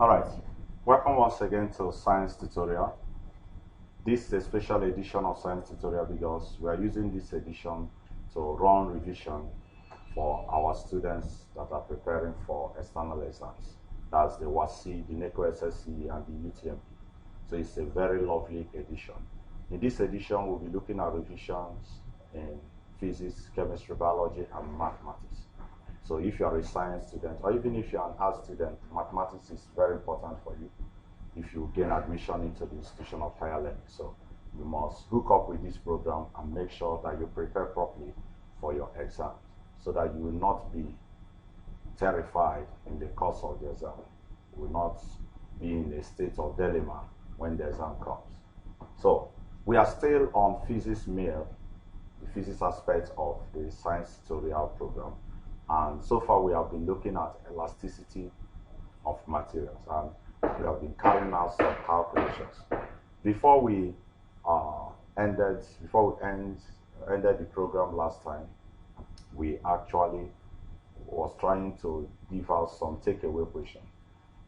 Alright, welcome once again to Science Tutorial. This is a special edition of Science Tutorial because we are using this edition to run revision for our students that are preparing for external exams. That's the WASI, the NECO SSC, and the UTMP. So it's a very lovely edition. In this edition, we'll be looking at revisions in physics, chemistry, biology, and mathematics. So if you are a science student, or even if you are an art student, mathematics is very important for you if you gain admission into the institution of higher learning. So you must hook up with this program and make sure that you prepare properly for your exam so that you will not be terrified in the course of the exam. You will not be in a state of dilemma when the exam comes. So we are still on physics meal, the physics aspect of the science tutorial program. And so far we have been looking at elasticity of materials, and we have been carrying out some calculations. Before we ended the program last time, we actually was trying to give out some takeaway questions.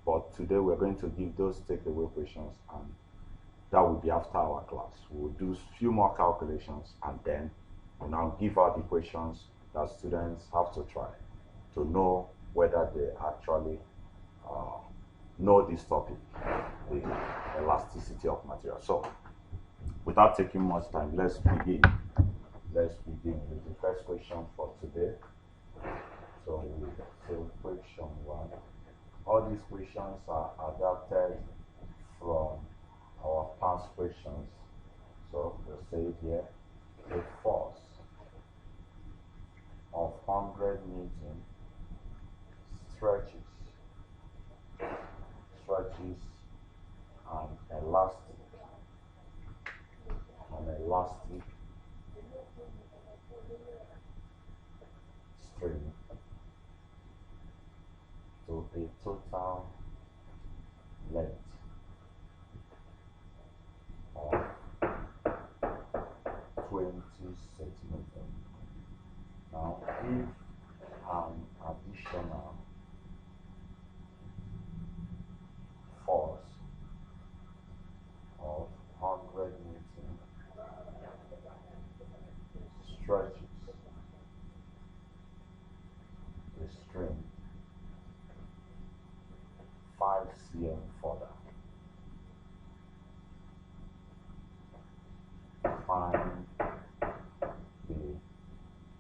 But today we're going to give those takeaway questions, and that will be after our class. We'll do a few more calculations and then we'll now give out the questions that students have to try to know whether they actually know this topic, the elasticity of material. So without taking much time, let's begin. Let's begin with the first question for today. So we say question 1. All these questions are adapted from our past questions. So we'll say here, a force of 100 Newton stretches an elastic string to a total length of 20 centimeters. Now, if an additional force of 100 Newton stretches the string 5 cm further, find the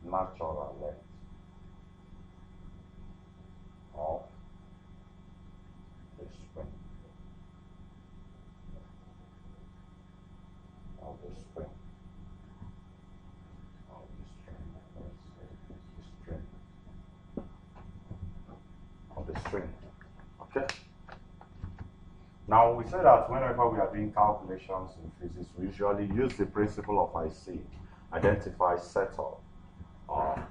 natural length of the string. Okay. Now we say that whenever we are doing calculations in physics, we usually use the principle of IC: identify, set up,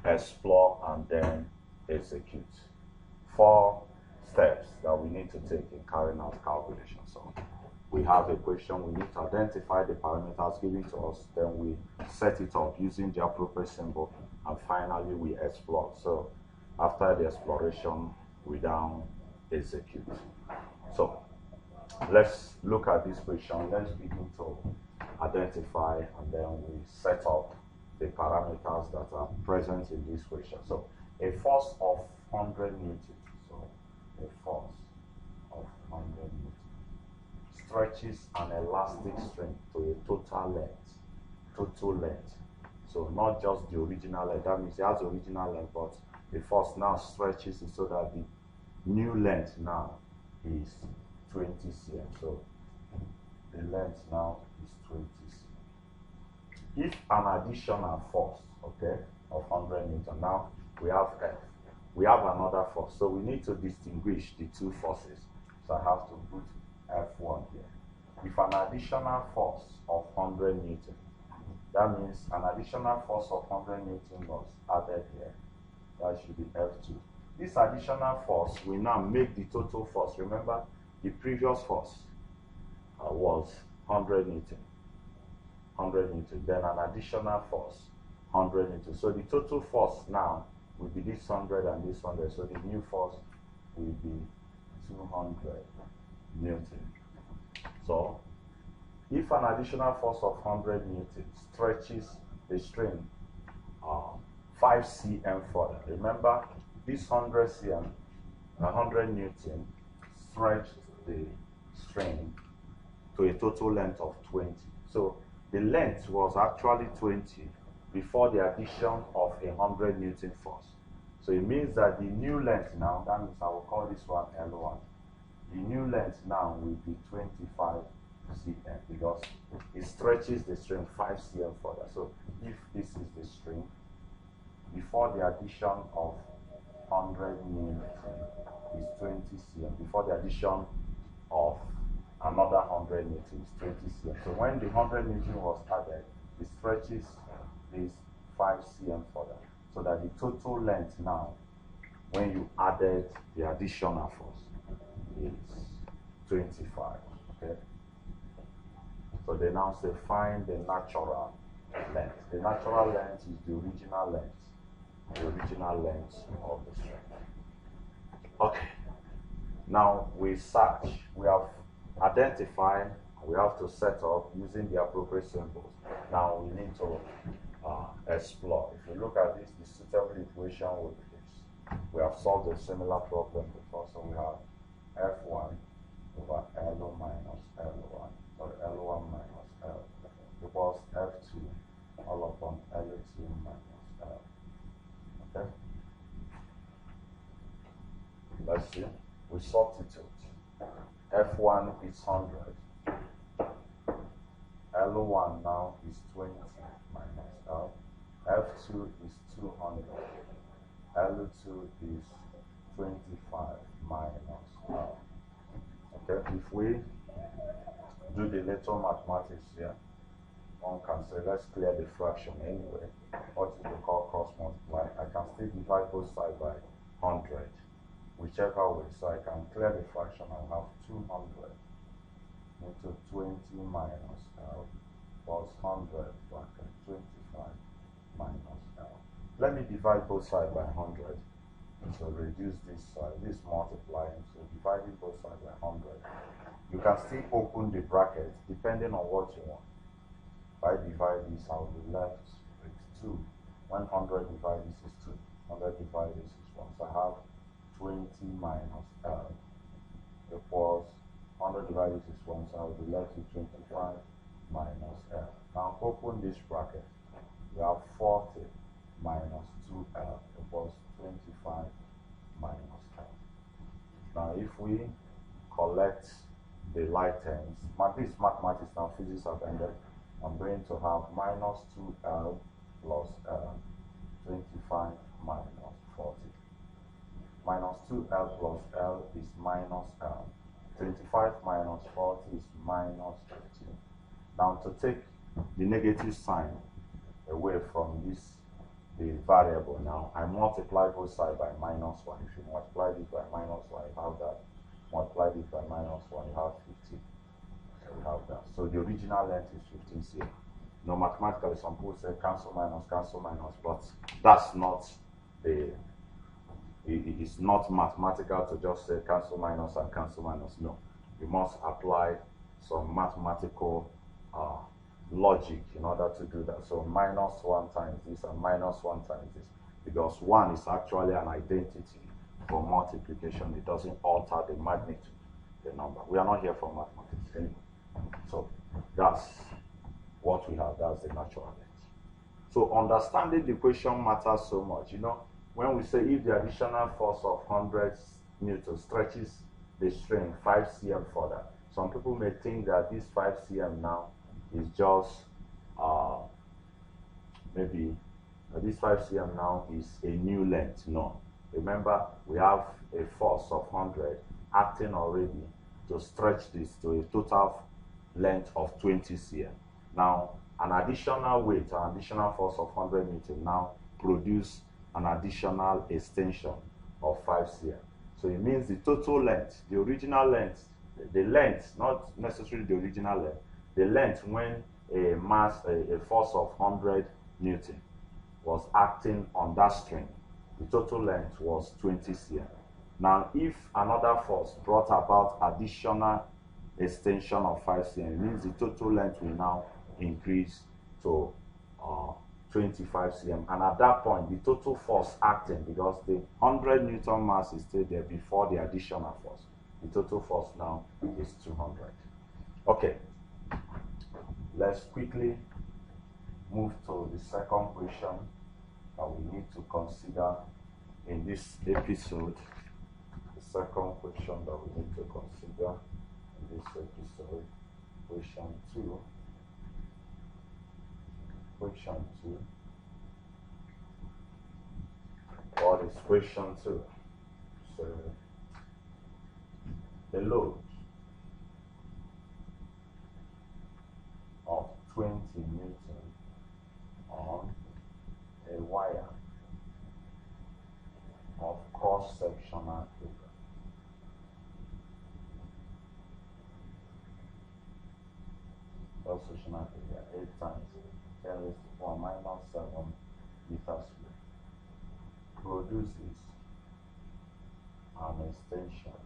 explore, and then execute. 4 steps that we need to take in carrying out calculations. So we have a question, we need to identify the parameters given to us, then we set it up using the appropriate symbol, and finally we explore. So after the exploration, we now execute. So let's look at this question. Let's begin to identify, and then we set up the parameters that are present in this question. So a force of 100 Newton. So a force of 100 Newton stretches an elastic string to a total length. So not just the original length. That means it has the original length, but the force now stretches it so that the new length now is 20 cm. So the length now is 20 cm. If an additional force, okay, of 100 Newton, now we have F. We have another force, so we need to distinguish the two forces. So I have to put F1 here. If an additional force of 100 Newton, that means an additional force of 100 Newton was added here. That should be F2. This additional force will now make the total force. Remember, the previous force was 100 Newton. 100 Newton. Then an additional force, 100 Newton. So the total force now will be this 100 and this 100. So the new force will be 200 Newton. So, if an additional force of 100 Newton stretches the string 5 cm further, remember this 100 cm, 100 Newton stretched the string to a total length of 20. So the length was actually 20 before the addition of 100 Newton force. So it means that the new length now, that means I will call this one L1. The new length now will be 25 cm because it stretches the string 5 cm further. So if this is the string, before the addition of 100 Newton is 20 cm, before the addition of another 100 Newton is 20 cm. So when the 100 Newton was added, it stretches this 5 cm further. So that the total length now, when you added the additional force, is 25. Okay. So they now say find the natural length. The natural length is the original length. The original length of the string. Okay. Now we search. We have identified. We have to set up using the appropriate symbols. Now we need to explore. If you look at this, the suitable equation will be this. We have solved a similar problem before, so we have F1 over L minus L1, sorry, L1 minus L equals F2 all upon L2 minus L. Okay? Let's see. We substitute. F1 is 100. L1 now is 20 minus L. F2 is 200. L2 is 25 minus L. Okay, if we do the little mathematics here, one can say, let's clear the fraction anyway. What is we call cross multiply? I can still divide both sides by 100, whichever way. So I can clear the fraction. I have 200 into 20 minus L plus 100 bracket 25 minus L. Let me divide both sides by 100. So reduce this side, this multiplying, so dividing both sides by 100. You can still open the bracket depending on what you want. If I divide this, I'll be left with 2. 100 divided this is 2. 100 divided this is 1. So I have 20 minus L equals 100 divided this is 1. So I'll be left with 25 minus L. Now open this bracket. We have 40 minus 2L equals 25 minus L. Now if we collect the like terms, this mathematics now, physics have ended, I'm going to have minus 2L plus L, 25 minus 40. Minus 2L plus L is minus L. 25 minus 40 is minus 15. Now to take the negative sign away from this, the variable now, I multiply both sides by minus 1. If you multiply this by minus 1, you have that. Multiply this by minus 1, you have 15. So you have that. So the original length is 15 cm. Now mathematically, some people say cancel minus, but that's not the, it's not mathematical to just say cancel minus and cancel minus. No, you must apply some mathematical logic in order to do that. So minus 1 times this and minus 1 times this, because 1 is actually an identity for multiplication. It doesn't alter the magnitude, the number. We are not here for mathematics anymore. So that's what we have. That's the natural length. So understanding the equation matters so much. You know, when we say if the additional force of 100 Newton stretches the string 5 cm further, some people may think that this 5 cm now is just maybe this 5 cm now is a new length. No, remember we have a force of 100 acting already to stretch this to a total length of 20 cm. Now an additional weight, an additional force of 100 Newton now produce an additional extension of 5 cm. So it means the total length, the original length, the length, not necessarily the original length, the length when a mass, a force of 100 Newton was acting on that string, the total length was 20 cm. Now, if another force brought about additional extension of 5 cm, it means the total length will now increase to 25 cm. And at that point, the total force acting, because the 100 Newton mass is still there before the additional force, the total force now is 200. Okay, let's quickly move to the second question that we need to consider in this episode. The second question that we need to consider in this episode, question 2. Question 2. What is question 2? So, the load of 20 Newton on a wire of cross-sectional area. Cross-sectional area 8 times 10 raised to the power minus 7 meters squared produces an extension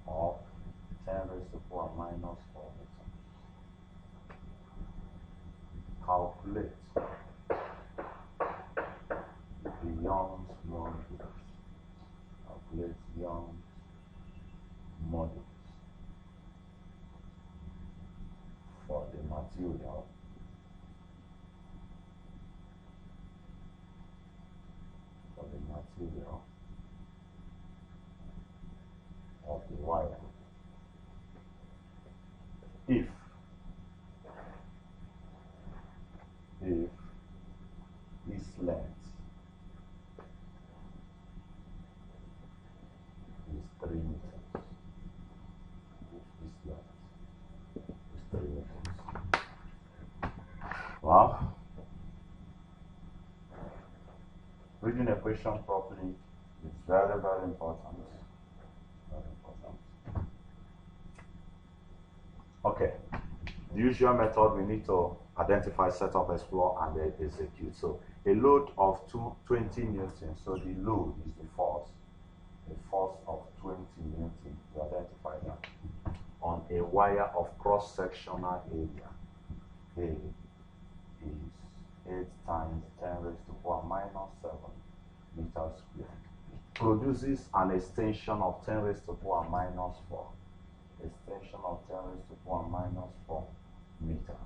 of 10 raised to the power minus 4 meters. Calculate the Young's modulus. Calculate Young's modulus for the material of the wire if this length is 3 meters. If this length is 3 meters. Well, reading a question properly is very, very important. Very important. Okay. The usual method, we need to identify, set up, explore, and then execute. So a load of 20 Newton. So the load is the force. A force of 20 Newton. We identify that on a wire of cross-sectional area. A is 8 times 10 raised to the power minus 7 meters squared. Produces an extension of 10 raised to the power minus 4. Extension of 10 raised to the power minus 4 meters.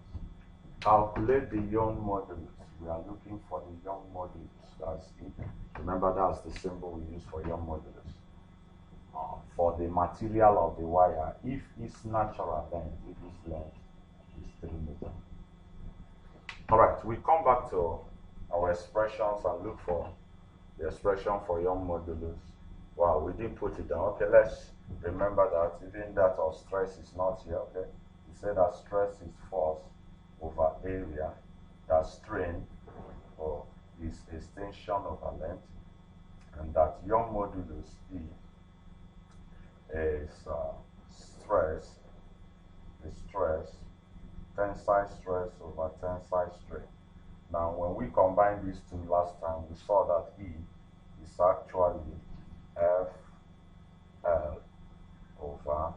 Calculate the Young modulus. We are looking for the Young modulus. That's it. Remember, that's the symbol we use for Young modulus. For the material of the wire, if its natural length, if its length is 3 meters. Alright, we come back to our expressions and look for the expression for Young modulus. Wow, we didn't put it down. Okay, let's remember that even that of stress is not here. Okay, we said that stress is force over area, that strain or is extension over length, and that Young modulus E is stress, tensile stress over tensile strain. Now, when we combine these two last time, we saw that E is actually FL over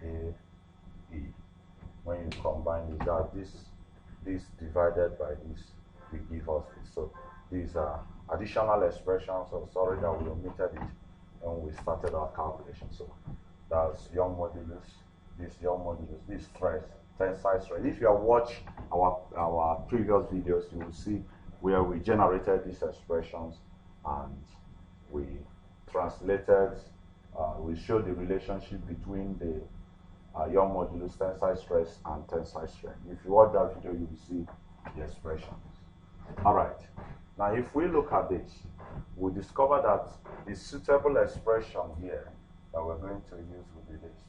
AE. When you combine it, that this divided by this will give us this. So these are additional expressions. So sorry that we omitted it when we started our calculation. So that's Young modulus, this Young modulus, this stress, tensile stress. If you have watched our previous videos, you will see where we generated these expressions and we translated, we showed the relationship between the Young modulus, tensile stress, and tensile strain. If you watch that video, you will see the expressions. All right. Now, if we look at this, we discover that the suitable expression here that we're going to use will be this.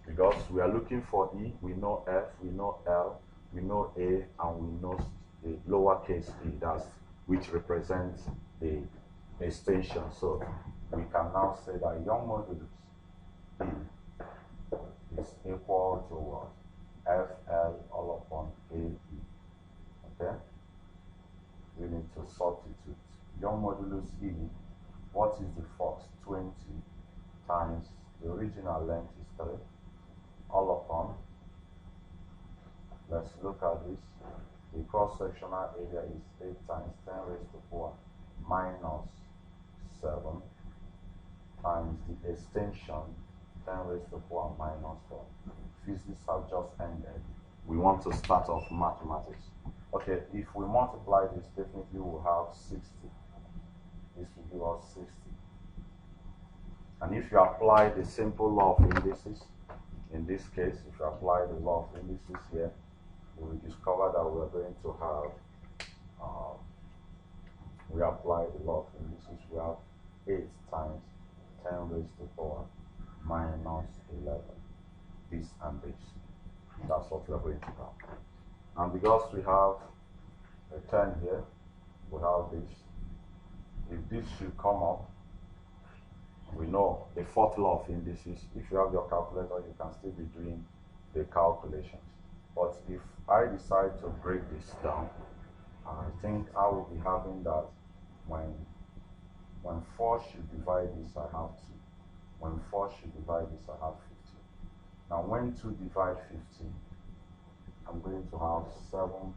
Because we are looking for E, we know F, we know L, we know A, and we know the lowercase e, that's which represents the extension. So we can now say that Young modulus E is equal to what? FL all upon AE. Okay? We need to substitute. Young modulus E, what is the force? 20 times the original length is 3, all upon, let's look at this, the cross-sectional area is 8 times 10 raised to 4 minus 7 times the extension 10 raised to 4 minus 4. Physics have just ended. We want to start off mathematics. Okay, if we multiply this, definitely we'll have 60. This will give us 60. And if you apply the simple law of indices, in this case, if you apply the law of indices here, you will discover that we are going to have, we apply the law of indices, we have 8 times 10 raised to 4 minus 11. This and this. That's what we are going to have. And because we have a 10 here, we have this. If this should come up, we know the fourth law of indices. If you have your calculator, you can still be doing the calculations. But if I decide to break this down, I think I will be having that when 4 should divide this, I have 2. When 4 should divide this, I have 15. Now when 2 divide 15, I'm going to have 7.5.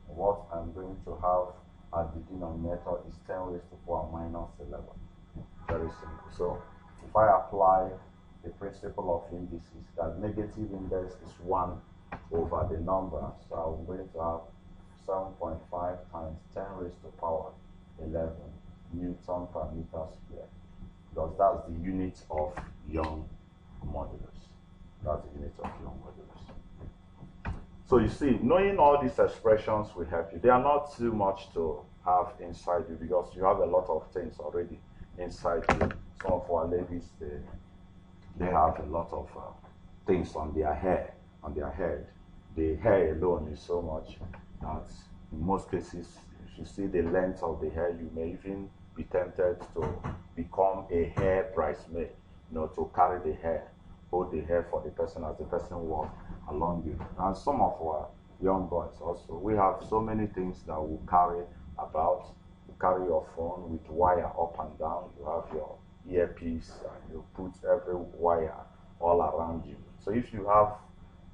What I'm going to have at the denominator is 10 raised to 4 minus 11. Very simple. So if I apply the principle of indices, that negative index is 1 over the number, so I'm going to have 7.5 times 10 raised to power 11 Newton per meter squared, because that's the unit of Young modulus. That's the unit of Young modulus. So you see, knowing all these expressions will help you. They are not too much to have inside you because you have a lot of things already inside you. Some of our ladies, they have a lot of things on their hair, on their head. The hair alone is so much that in most cases, if you see the length of the hair, you may even be tempted to become a hair bridesmaid, to carry the hair, hold the hair for the person as the person walks along you. And some of our young boys also, we have so many things that we carry about. You carry your phone with wire up and down, you have your earpiece, and you put every wire all around you. So if you have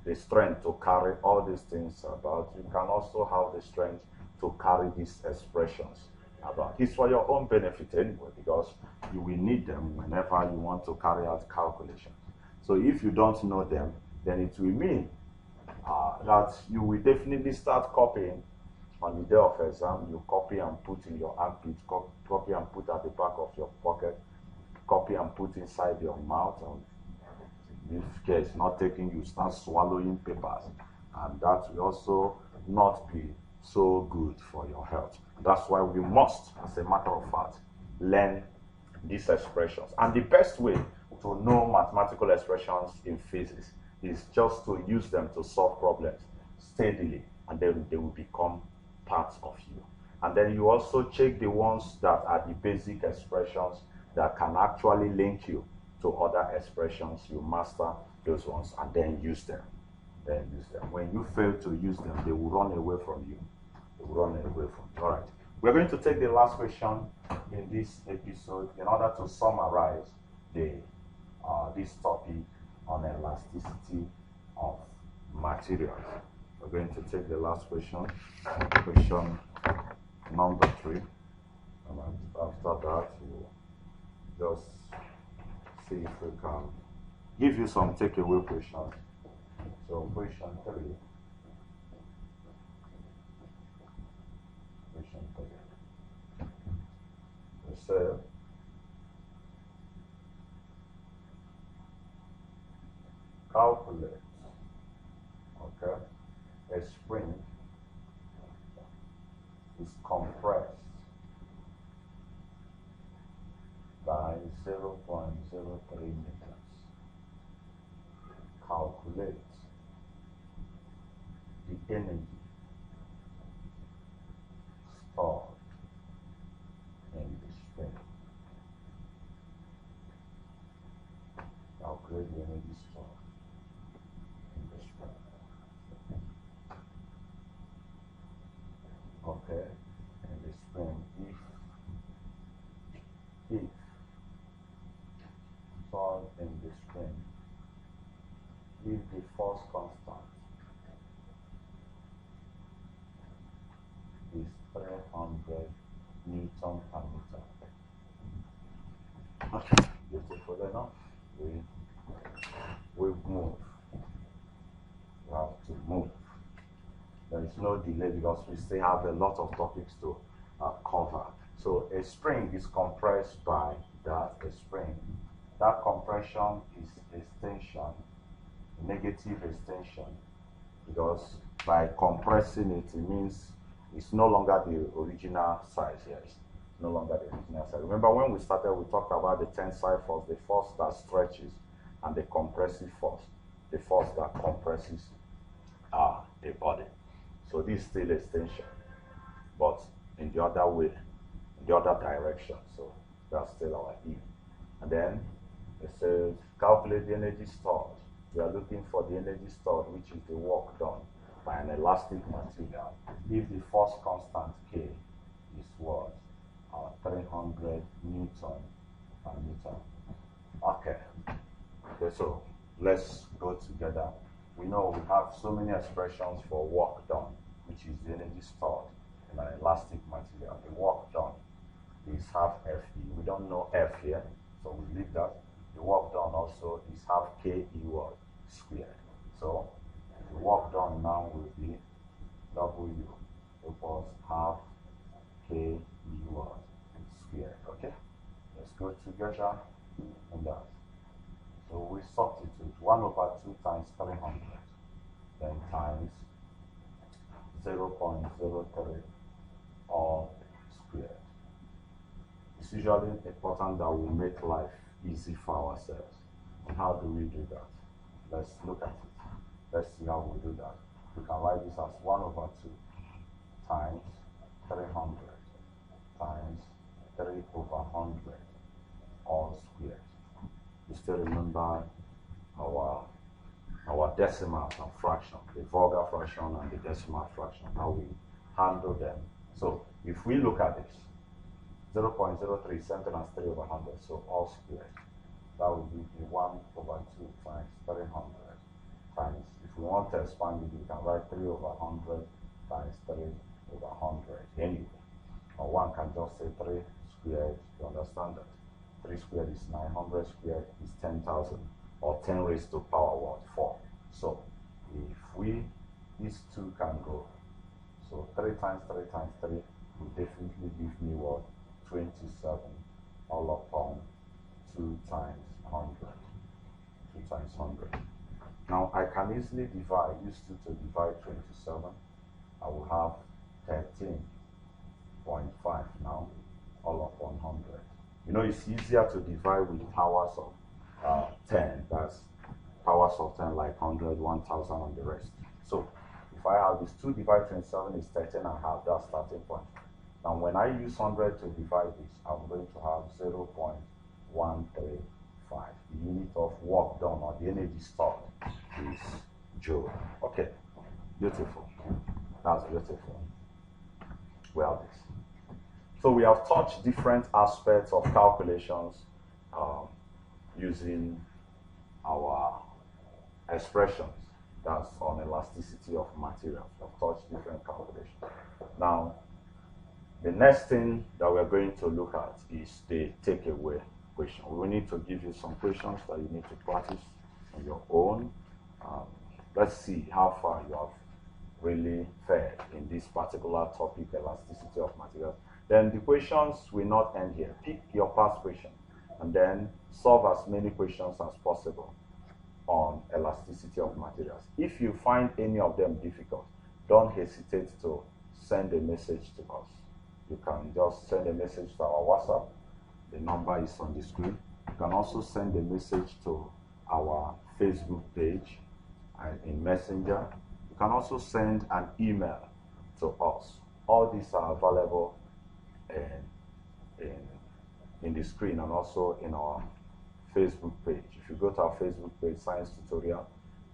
the strength to carry all these things about, you can also have the strength to carry these expressions about. It's for your own benefit anyway, because you will need them whenever you want to carry out calculations. So if you don't know them, then it will mean that you will definitely start copying on the day of exam. You copy and put in your armpit, copy and put at the back of your pocket, copy and put inside your mouth. And if care is not taken, you start swallowing papers, and that will also not be so good for your health. That's why we must, as a matter of fact, learn these expressions. And the best way to know mathematical expressions in physics is just to use them to solve problems steadily, and then they will become part of you. And then you also check the ones that are the basic expressions that can actually link you to other expressions. You master those ones and then use them. When you fail to use them, they will run away from you. They will run away from you. All right. We're going to take the last question in this episode in order to summarize this topic on elasticity of materials. We're going to take the last question, question number 3. And after that, we'll just see if we can give you some takeaway questions. So question 3. Question 3. It says, calculate, a spring is compressed by 0.03 meters. Calculate the energy stored in the spring. Calculate the energy stored in the spring. Okay. in the spring if the force constant is 300 Newton per meter. Okay, beautiful enough. We move. We have to move. There is no delay because we still have a lot of topics to cover. So a spring is compressed by that, a spring. That compression is extension, negative extension, because by compressing it, it means it's no longer the original size. Yes, no longer the original size. Remember when we started, we talked about the tensile force, the force that stretches, and the compressive force, the force that compresses the body. So this is still extension, but in the other way, in the other direction. So that's still our E. And then it says calculate the energy stored. We are looking for the energy stored, which is the work done by an elastic material. If the force constant K is what? 300 Newton per meter. Okay, so let's go together. We know we have so many expressions for work done, which is the energy stored in an elastic material. The work done is half Fe. We don't know F here, so we leave that. The work done also is half Ke squared. So the work done now will be W equals half Ke squared. Okay, let's go together on that. So we substitute 1/2 times 300, then times 0.03 all squared. It's usually important that we make life easy for ourselves. And how do we do that? Let's look at it. Let's see how we do that. We can write this as 1/2 times 300 times 3/100 all squared. You still remember our decimals and fraction, the vulgar fraction and the decimal fraction, how we handle them. So if we look at this, 0.03 is something as 3/100, so all squared. That will be 1/2 times 300 times, if we want to expand it, we can write 3/100 times 3/100 anyway. Or one can just say 3 squared, you understand that. 3 squared is 900 squared is 10,000, or 10 raised to power what? 4. So if these two can go, so 3 times 3 times 3 will definitely give me what? 27 all upon 2 times 100. 2 times 100. Now I can easily use 2 to divide 27. I will have 13.5 now all upon 100. You know, it's easier to divide with powers of 10. That's powers of 10 like 100, 1000 and the rest. So if I have this 2 divided 27 is 13.5, that's 13.5. Now when I use 100 to divide this, I'm going to have 0.135. The unit of work done or the energy stored is joule. Okay, beautiful. That's beautiful. Well, this. So we have touched different aspects of calculations using our expressions. That's on elasticity of materials. We have touched different calculations. Now, the next thing that we're going to look at is the takeaway question. We need to give you some questions that you need to practice on your own. Let's see how far you have really fared in this particular topic, elasticity of materials. Then the questions will not end here. Pick your past question and then solve as many questions as possible on elasticity of materials. If you find any of them difficult, don't hesitate to send a message to us. You can just send a message to our WhatsApp. The number is on the screen. You can also send a message to our Facebook page and in Messenger. You can also send an email to us. All these are available in the screen and also in our Facebook page. If you go to our Facebook page, Science Tutorial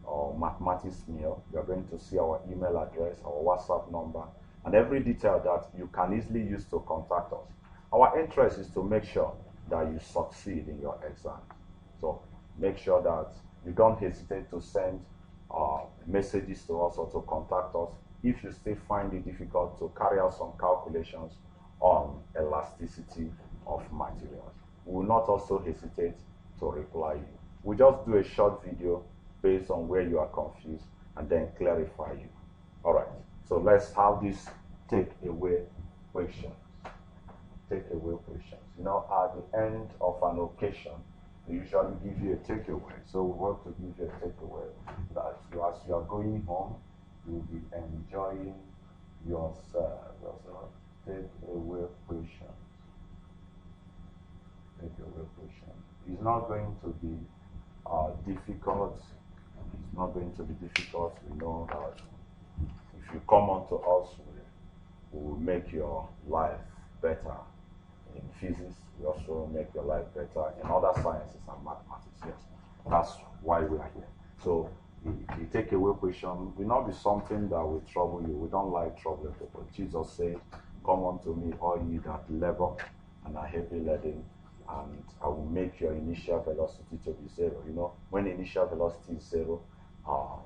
or Mathematics Meal, you are going to see our email address, our WhatsApp number, and every detail that you can easily use to contact us. Our interest is to make sure that you succeed in your exam. So make sure that you don't hesitate to send messages to us or to contact us if you still find it difficult to carry out some calculations on elasticity of materials. We will not also hesitate to reply you. We just do a short video based on where you are confused and then clarify you. All right, so let's have this takeaway questions. Takeaway questions. You know, at the end of an occasion, they usually give you a takeaway. So we want to give you a takeaway that as you are going home, you'll be enjoying yourself. Takeaway questions. Takeaway questions. It's not going to be difficult. It's not going to be difficult. We know that if you come on to us, we will make your life better. In physics, we also make your life better in other sciences and mathematics. Yes, that's why we are here. So the takeaway question will not be something that will trouble you. We don't like troubling people. Jesus said, "Come unto me, all ye that labor and are heavy laden, and I will make your initial velocity to be zero." You know, when initial velocity is zero,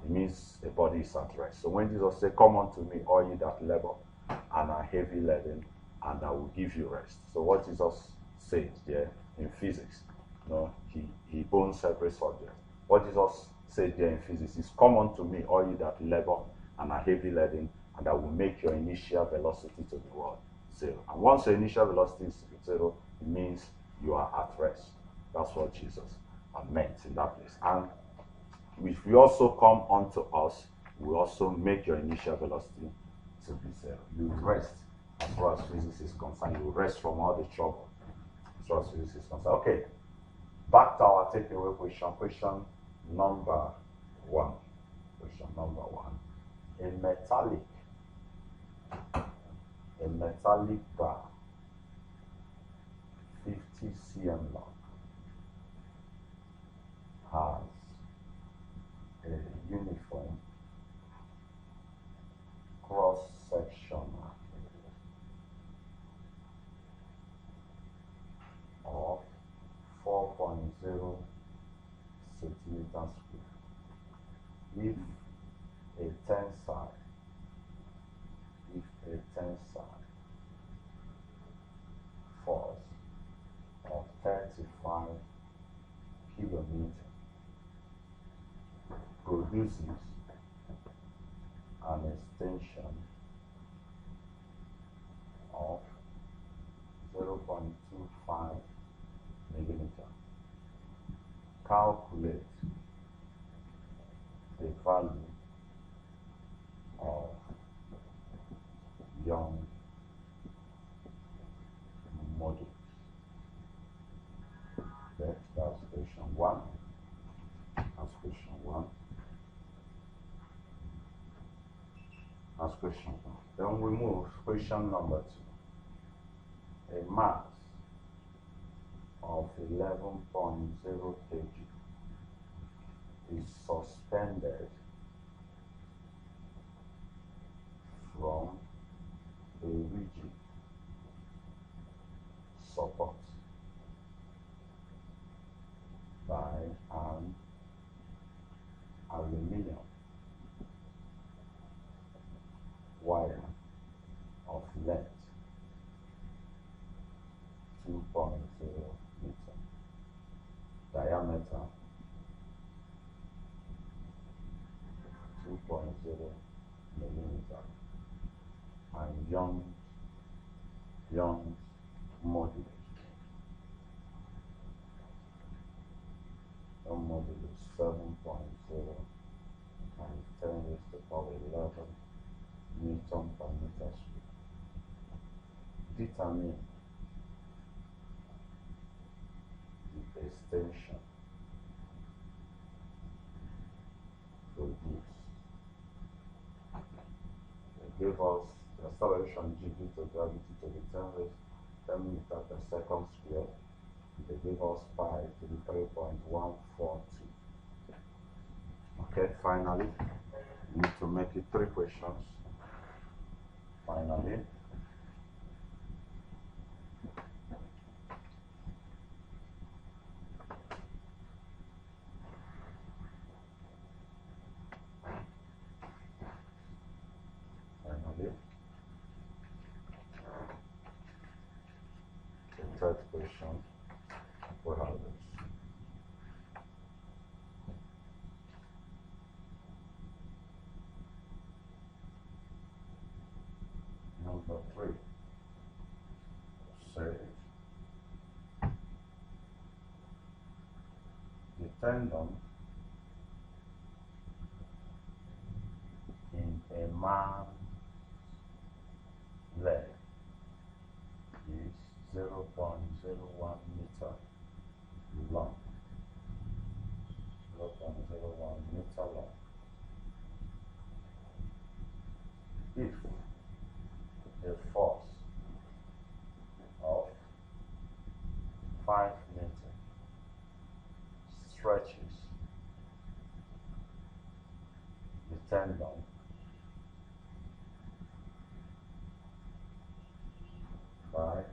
it means the body is at rest. So when Jesus said, "Come unto me, all ye that labor and are heavy laden, and I will give you rest." So what Jesus said there in physics, you know, he owns every subject. What Jesus said there in physics is, "Come unto me, all you that labor and are heavy laden, and I will make your initial velocity to be what? Zero." And once your initial velocity is zero, it means you are at rest. That's what Jesus meant in that place. And if you also come unto us, we also make your initial velocity to be zero. You rest. As far as physics is concerned, you rest from all the trouble. As far as physics is concerned. Okay, back to our takeaway question. Question number one. Question number one. A metallic bar, 50 cm long, has a uniform cross-sectional of 4.0 centimeters square. If a tensile force of 35 kilonewton produces an extension of 0.25 millimeter. Calculate the value of Young modulus. Okay, that's question one. That's question one. That's question one. Then we move question number two. A mass of 11.0 kg is suspended from a rigid support by an aluminum wire of length 2.0 meter, diameter 2.0 millimeter, and Young's modulus. Young's modulus 7.0 times 10 raised to the power 11 Newton per meter square. Determine the extension produced. They gave us the acceleration g due to gravity to the 10 meter per second square. They give us pi to the 3.142. Okay, finally, we need to make it 3 questions. Finally, 3. Save. The tendon in a man's leg is 0.01 meter long. 0.01 meter long. If the force of 5 meters stretches the tendon by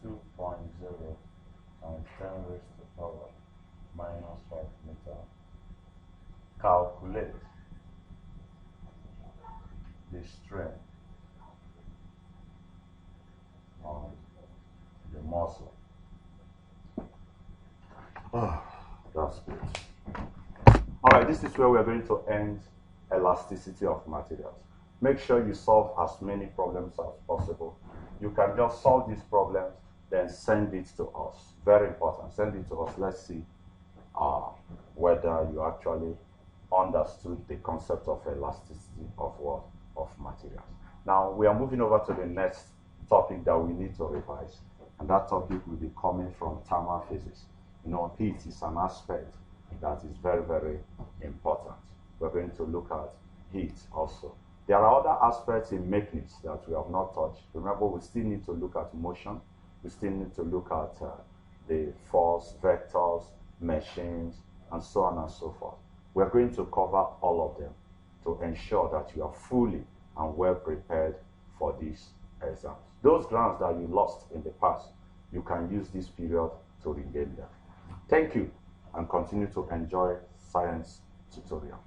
2.0 times 10 raised to the power minus 5 meter, calculate the strain on the muscle. That's good. Alright, this is where we're going to end elasticity of materials. Make sure you solve as many problems as possible. You can just solve these problems, then send it to us. Very important. Send it to us. Let's see whether you actually understood the concept of elasticity of what? Of materials. Now, we are moving over to the next topic that we need to revise. And that topic will be coming from thermal physics. You know, heat is an aspect that is very, very important. We're going to look at heat also. There are other aspects in mechanics that we have not touched. Remember, we still need to look at motion. We still need to look at the force, vectors, machines, and so on and so forth. We're going to cover all of them to ensure that you are fully and well prepared for these exams. Those grounds that you lost in the past, you can use this period to regain them. Thank you, and continue to enjoy science tutorial.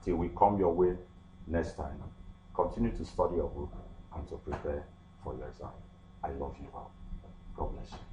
Till we come your way next time, continue to study your book and to prepare for your exam. I love you all. God bless you.